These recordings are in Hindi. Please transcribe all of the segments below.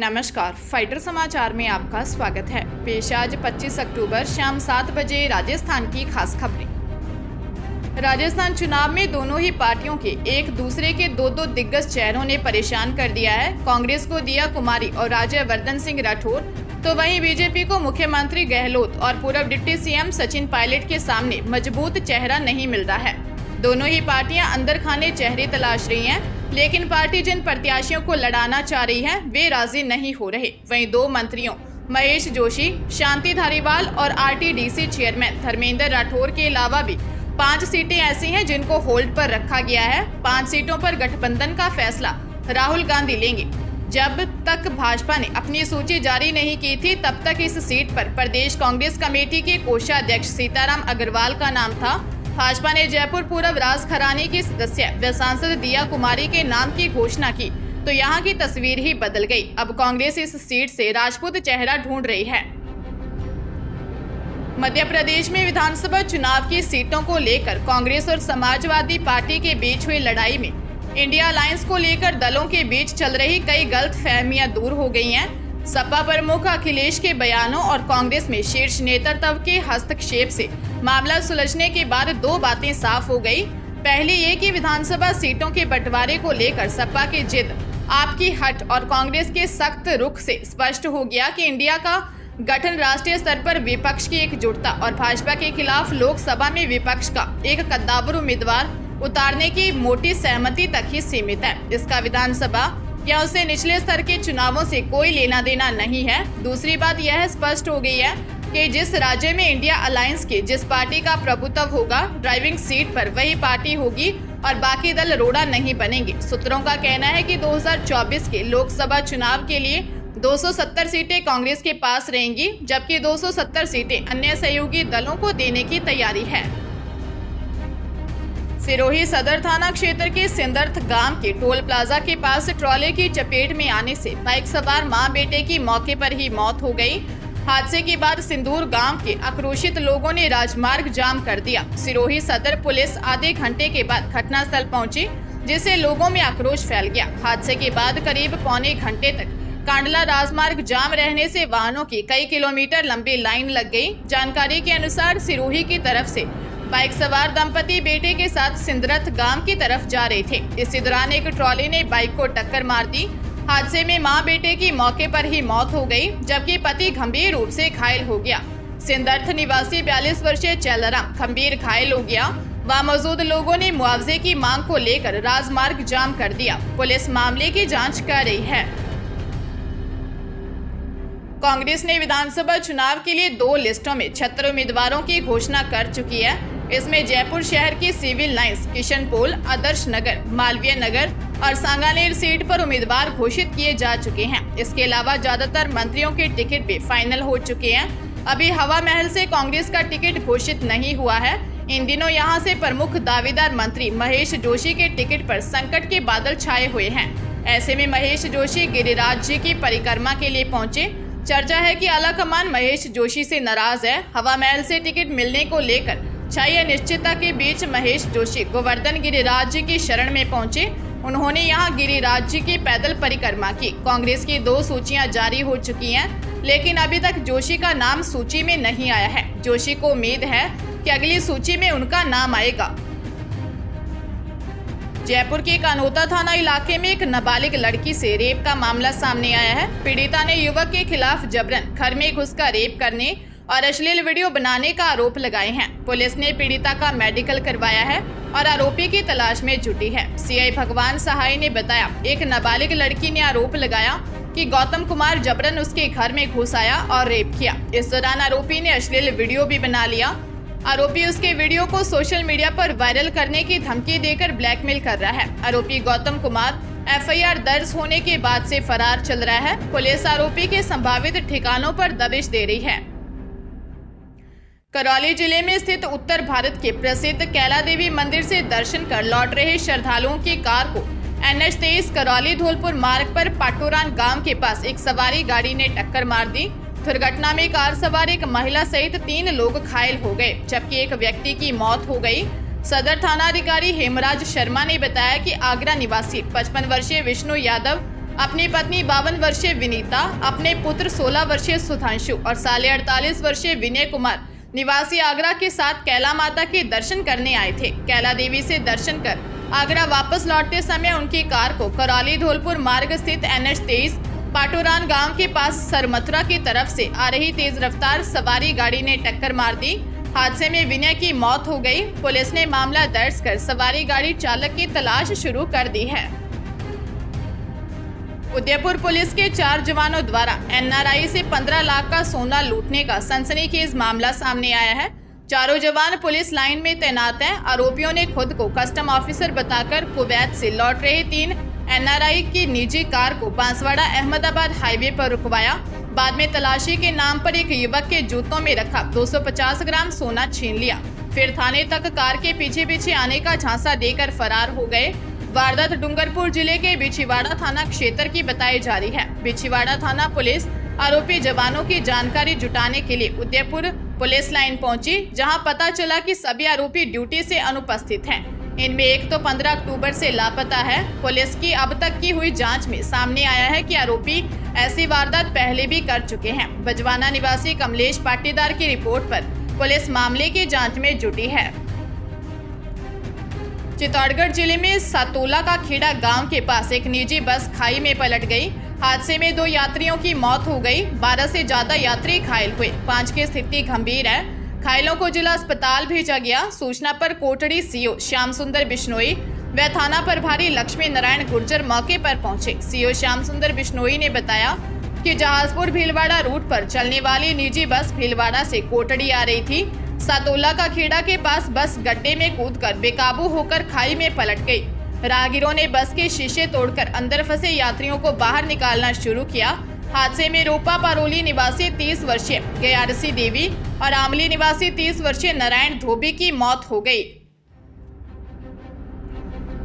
नमस्कार, फाइटर समाचार में आपका स्वागत है। पेश आज 25 अक्टूबर शाम 7 बजे राजस्थान की खास खबरें। राजस्थान चुनाव में दोनों ही पार्टियों के एक दूसरे के दो दिग्गज चेहरों ने परेशान कर दिया है। कांग्रेस को दिया कुमारी और राज्यवर्धन सिंह राठौर, तो वहीं बीजेपी को मुख्यमंत्री गहलोत और पूर्व डिप्टी सीएम सचिन पायलट के सामने मजबूत चेहरा नहीं मिल रहा है। दोनों ही पार्टियां अंदर खाने चेहरे तलाश रही हैं, लेकिन पार्टी जिन प्रत्याशियों को लड़ाना चाह रही है वे राजी नहीं हो रहे। वहीं दो मंत्रियों महेश जोशी, शांति धारीवाल और आरटीडीसी चेयरमैन धर्मेंद्र राठौर के अलावा भी 5 सीटें ऐसी हैं जिनको होल्ड पर रखा गया है। 5 सीटों पर गठबंधन का फैसला राहुल गांधी लेंगे। जब तक भाजपा ने अपनी सूची जारी नहीं की थी, तब तक इस सीट पर प्रदेश कांग्रेस कमेटी के कोषाध्यक्ष सीताराम अग्रवाल का नाम था। भाजपा ने जयपुर पूर्व राजघराने की सदस्य व सांसद दिया कुमारी के नाम की घोषणा की तो यहां की तस्वीर ही बदल गई। अब कांग्रेस इस सीट से राजपूत चेहरा ढूंढ रही है। मध्य प्रदेश में विधानसभा चुनाव की सीटों को लेकर कांग्रेस और समाजवादी पार्टी के बीच हुई लड़ाई में इंडिया अलायंस को लेकर दलों के बीच चल रही कई गलतफहमियां दूर हो गई हैं। सपा प्रमुख अखिलेश के बयानों और कांग्रेस में शीर्ष नेतृत्व के हस्तक्षेप से मामला सुलझने के बाद 2 बातें साफ हो गई। पहली ये कि विधानसभा सीटों के बंटवारे को लेकर सपा की जिद, आपकी हट और कांग्रेस के सख्त रुख से स्पष्ट हो गया कि इंडिया का गठन राष्ट्रीय स्तर पर विपक्ष की एकजुटता और भाजपा के खिलाफ लोकसभा में विपक्ष का एक कद्दावर उम्मीदवार उतारने की मोटी सहमति तक ही सीमित है। इसका विधानसभा या उससे निचले स्तर के चुनावों से कोई लेना देना नहीं है। दूसरी बात यह स्पष्ट हो गई है कि जिस राज्य में इंडिया अलायंस के जिस पार्टी का प्रभुत्व होगा, ड्राइविंग सीट पर वही पार्टी होगी और बाकी दल रोड़ा नहीं बनेंगे। सूत्रों का कहना है कि 2024 के लोकसभा चुनाव के लिए 270 सीटें कांग्रेस के पास रहेंगी, जबकि 270 सीटें अन्य सहयोगी दलों को देने की तैयारी है। सिरोही सदर थाना क्षेत्र के सिंदर्थ गांव के टोल प्लाजा के पास ट्रॉले की चपेट में आने से बाइक सवार मां बेटे की मौके पर ही मौत हो गई। हादसे के बाद सिंदूर गांव के आक्रोशित लोगों ने राजमार्ग जाम कर दिया। सिरोही सदर पुलिस आधे घंटे के बाद घटनास्थल पहुंची, जिससे लोगों में आक्रोश फैल गया। हादसे के बाद करीब पौने घंटे तक कांडला राजमार्ग जाम रहने से वाहनों की कई किलोमीटर लंबी लाइन लग गई। जानकारी के अनुसार सिरोही की तरफ से बाइक सवार दंपति बेटे के साथ सिंदरथ गांव की तरफ जा रहे थे। इसी दौरान एक ट्रॉली ने बाइक को टक्कर मार दी। हादसे में मां बेटे की मौके पर ही मौत हो गई, जबकि पति गंभीर रूप से घायल हो गया। सिंदर्थ निवासी 42 वर्षीय चैलराम गंभीर घायल हो गया। वहां मौजूद लोगों ने मुआवजे की मांग को लेकर राजमार्ग जाम कर दिया। पुलिस मामले की जांच कर रही है। कांग्रेस ने विधानसभा चुनाव के लिए 2 लिस्टों में 76 उम्मीदवारों की घोषणा कर चुकी है। इसमें जयपुर शहर की सिविल लाइंस, किशनपोल, आदर्श नगर, मालवीय नगर और सांगानेर सीट पर उम्मीदवार घोषित किए जा चुके हैं। इसके अलावा ज्यादातर मंत्रियों के टिकट भी फाइनल हो चुके हैं। अभी हवा महल से कांग्रेस का टिकट घोषित नहीं हुआ है। इन दिनों यहां से प्रमुख दावेदार मंत्री महेश जोशी के टिकट पर संकट के बादल छाए हुए हैं। ऐसे में महेश जोशी गिरिराज जी की परिक्रमा के लिए पहुंचे। चर्चा है कि आलाकमान महेश जोशी से नाराज है। हवा महल से टिकट मिलने को लेकर छाई अनिश्चितता के बीच महेश जोशी गोवर्धन गिरिराज जी की शरण में पहुंचे। उन्होंने यहां गिरिराज जी की पैदल परिक्रमा की। कांग्रेस की 2 सूचियां जारी हो चुकी हैं, लेकिन अभी तक जोशी का नाम सूची में नहीं आया है। जोशी को उम्मीद है कि अगली सूची में उनका नाम आएगा। जयपुर के कानोता थाना इलाके में एक नाबालिग लड़की से रेप का मामला सामने आया है। पीड़िता ने युवक के खिलाफ जबरन घर में घुसकर रेप करने और अश्लील वीडियो बनाने का आरोप लगाए हैं। पुलिस ने पीड़िता का मेडिकल करवाया है और आरोपी की तलाश में जुटी है। सीआई भगवान सहाय ने बताया, एक नाबालिग लड़की ने आरोप लगाया कि गौतम कुमार जबरन उसके घर में घुस आया और रेप किया। इस दौरान आरोपी ने अश्लील वीडियो भी बना लिया। आरोपी उसके वीडियो को सोशल मीडिया पर वायरल करने की धमकी देकर ब्लैकमेल कर रहा है। आरोपी गौतम कुमार एफआईआर दर्ज होने के बाद से फरार चल रहा है। पुलिस आरोपी के संभावित ठिकानों पर दबिश दे रही है। करौली जिले में स्थित उत्तर भारत के प्रसिद्ध कैला देवी मंदिर से दर्शन कर लौट रहे श्रद्धालुओं की कार को NH 23 करौली धौलपुर मार्ग पर पाटोरान गांव के पास एक सवारी गाड़ी ने टक्कर मार दी। दुर्घटना में कार सवार एक महिला सहित 3 लोग घायल हो गए, जबकि एक व्यक्ति की मौत हो गई। सदर थानाधिकारी हेमराज शर्मा ने बताया कि आगरा निवासी 55 वर्षीय विष्णु यादव अपनी पत्नी 52 वर्षीय विनीता, अपने पुत्र 16 वर्षीय सुधांशु और साले 48 वर्षीय विनय कुमार निवासी आगरा के साथ कैला माता के दर्शन करने आए थे। कैला देवी से दर्शन कर आगरा वापस लौटते समय उनकी कार को करौली धौलपुर मार्ग स्थित NH 23 पाटोरान गांव के पास सरमथुरा की तरफ से आ रही तेज रफ्तार सवारी गाड़ी ने टक्कर मार दी। हादसे में विनय की मौत हो गई। पुलिस ने मामला दर्ज कर सवारी गाड़ी चालक की तलाश शुरू कर दी है। उदयपुर पुलिस के 4 जवानों द्वारा NRI से 15 लाख का सोना लूटने का सनसनीखेज मामला सामने आया है। चारों जवान पुलिस लाइन में तैनात हैं। आरोपियों ने खुद को कस्टम ऑफिसर बताकर कुवैत से लौट रहे 3 NRI की निजी कार को बांसवाड़ा अहमदाबाद हाईवे पर रुकवाया। बाद में तलाशी के नाम पर एक युवक के जूतों में रखा 250 ग्राम सोना छीन लिया। फिर थाने तक कार के पीछे पीछे आने का झांसा देकर फरार हो गए। वारदात डूंगरपुर जिले के बिछीवाड़ा थाना क्षेत्र की बताई जा रही है। बिछीवाड़ा थाना पुलिस आरोपी जवानों की जानकारी जुटाने के लिए उदयपुर पुलिस लाइन पहुंची, जहां पता चला कि सभी आरोपी ड्यूटी से अनुपस्थित हैं। इनमें एक तो 15 अक्टूबर से लापता है। पुलिस की अब तक की हुई जांच में सामने आया है कि आरोपी ऐसी वारदात पहले भी कर चुके हैं। बजवाना निवासी कमलेश पाटीदार की रिपोर्ट पर पुलिस मामले की जांच में जुटी है। चित्तौड़गढ़ जिले में सातोला का खेड़ा गांव के पास एक निजी बस खाई में पलट गई। हादसे में 2 यात्रियों की मौत हो गई। 12 से ज्यादा यात्री घायल हुए। 5 की स्थिति गंभीर है। घायलों को जिला अस्पताल भेजा गया। सूचना पर कोटड़ी CO श्याम सुंदर बिश्नोई व थाना प्रभारी लक्ष्मी नारायण गुर्जर मौके पर पहुंचे। CO श्याम सुंदर बिश्नोई ने बताया कि जहाजपुर भीलवाड़ा रूट पर चलने वाली निजी बस भीलवाड़ा से कोटड़ी आ रही थी। सातोला का खेड़ा के पास बस गड्ढे में कूदकर बेकाबू होकर खाई में पलट गई। राहगीरों ने बस के शीशे तोड़कर अंदर फंसे यात्रियों को बाहर निकालना शुरू किया। हादसे में रोपा पारोली निवासी 30 वर्षीय गयारसी देवी और आमली निवासी 30 वर्षीय नारायण धोबी की मौत हो गई।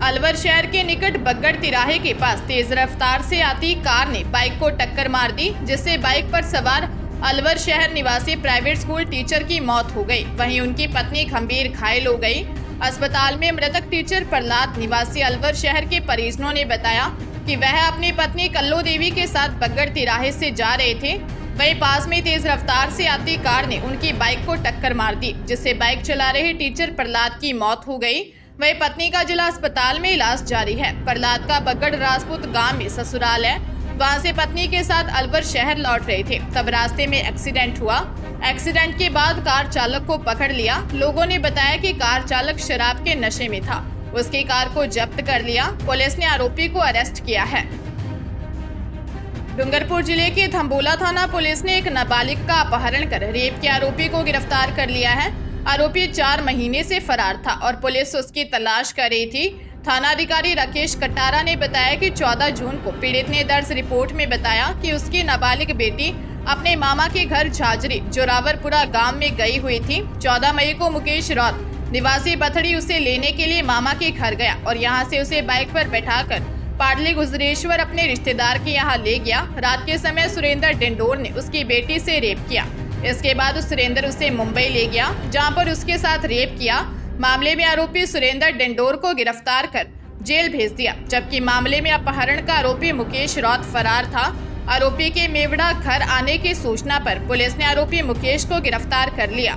अलवर शहर के निकट बग्गड़ तिराहे के पास तेज रफ्तार से आती कार ने बाइक को टक्कर मार दी, जिससे बाइक पर सवार अलवर शहर निवासी प्राइवेट स्कूल टीचर की मौत हो गई। वहीं उनकी पत्नी गंभीर घायल हो गई। अस्पताल में मृतक टीचर प्रहलाद निवासी अलवर शहर के परिजनों ने बताया कि वह अपनी पत्नी कल्लो देवी के साथ बग्गड़ तिराहे से जा रहे थे। वहीं पास में तेज रफ्तार से आती कार ने उनकी बाइक को टक्कर मार दी, जिससे बाइक चला रहे टीचर प्रहलाद की मौत हो गई। वहीं पत्नी का जिला अस्पताल में इलाज जारी है। प्रहलाद का बग्गड़ राजपूत गांव में ससुराल है। वहां से पत्नी के साथ अलवर शहर लौट रहे थे, तब रास्ते में एक्सीडेंट हुआ। एक्सीडेंट के बाद कार चालक को पकड़ लिया। लोगों ने बताया कि कार चालक शराब के नशे में था। उसकी कार को जब्त कर लिया। पुलिस ने आरोपी को अरेस्ट किया है। डूंगरपुर जिले के थम्बोला थाना पुलिस ने एक नाबालिग का अपहरण कर रेप के आरोपी को गिरफ्तार कर लिया है। आरोपी 4 महीने से फरार था और पुलिस उसकी तलाश कर रही थी। थानाधिकारी राकेश कटारा ने बताया कि 14 जून को पीड़ित ने दर्ज रिपोर्ट में बताया कि उसकी नाबालिग बेटी अपने मामा के घर झाजरी जोरावरपुरा गांव में गई हुई थी। 14 मई को मुकेश रौत निवासी बथड़ी उसे लेने के लिए मामा के घर गया और यहां से उसे बाइक पर बैठाकर पाडली गुजरेश्वर अपने रिश्तेदार के यहां ले गया। रात के समय सुरेंद्र डेंडोर ने उसकी बेटी से रेप किया। इसके बाद सुरेंद्र उसे मुंबई ले गया, जहां पर उसके साथ रेप किया। मामले में आरोपी सुरेंद्र डेंडोर को गिरफ्तार कर जेल भेज दिया, जबकि मामले में अपहरण का आरोपी मुकेश रौत फरार था। आरोपी के मेवड़ा घर आने की सूचना पर पुलिस ने आरोपी मुकेश को गिरफ्तार कर लिया।